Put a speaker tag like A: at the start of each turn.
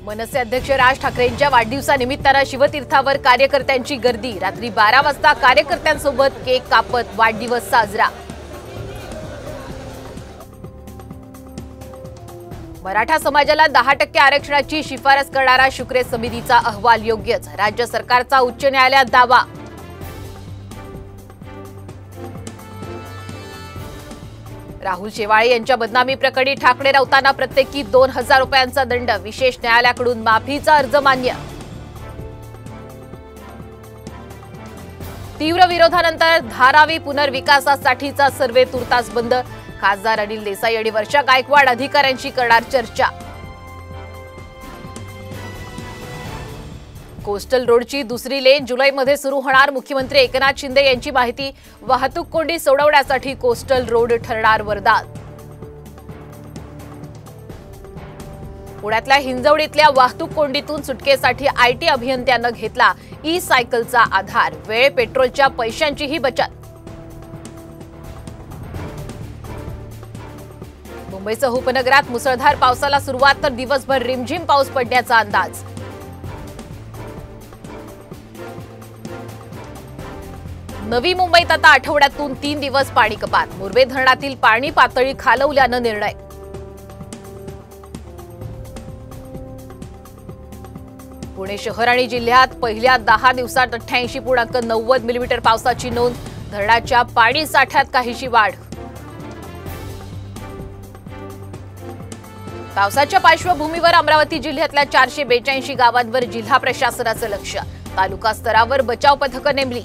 A: मनसे अध्यक्ष राज ठाकरेंच्या वाढदिवसानिमित्तानं शिवतीर्थावर कार्यकर्त्यांची गर्दी। रात्री 12 वाजता कार्यकर्त्यांसोबत केक कापत वाढदिवस साजरा। मराठा समाजाला 10% आरक्षणाची शिफारस करणारा शुक्रे समितीचा अहवाल योग्यच, राज्य सरकारचा उच्च न्यायालयात दावा। राहुल शेवाळे यांच्या बदनामी प्रकरणी ठाकरे राऊतांना प्रत्येकी 2000 रुपयांचा दंड, विशेष न्यायालयाकडून माफीचा अर्ज मान्य। तीव्र विरोधानंतर धारावी पुनर्विकासासाठीचा सर्व्हे तुर्तास बंद, खासदार अनिल देसाई आणि वर्षा गायकवाड अधिकाऱ्यांशी करणार चर्चा। कोस्टल रोडची दुसरी लेन जुलैमध्ये सुरू होणार, मुख्यमंत्री एकनाथ शिंदे यांची माहिती। वाहतूक कोंडी सोडवण्यासाठी कोस्टल रोड ठरणार वरदान। पुण्यातल्या हिंजवडीतल्या वाहतूक कोंडीतून सुटकेसाठी आयटी अभियंत्यांना घेतला ई सायकलचा आधार, वेळ पेट्रोलच्या पैशांचीही बचत। मुंबईसह उपनगरात मुसळधार पावसाला सुरुवात, तर दिवसभर रिमझिम पाऊस पडण्याचा अंदाज। नवी मुंबईत आता आठवड्यातून 3 दिवस पाणी कपात, मुरबे धरणातील पाणी पातळी खालवल्यानं निर्णय। पुणे शहर आणि जिल्ह्यात पहिल्या 10 दिवसात 88.90 मिलीमीटर पावसाची नोंद, धरणाच्या पाणी साठ्यात काहीशी वाढ। पावसाच्या पार्श्वभूमीवर अमरावती जिल्ह्यातल्या 482 गावांवर जिल्हा प्रशासनाचं लक्ष, तालुका स्तरावर बचाव पथकं नेमली।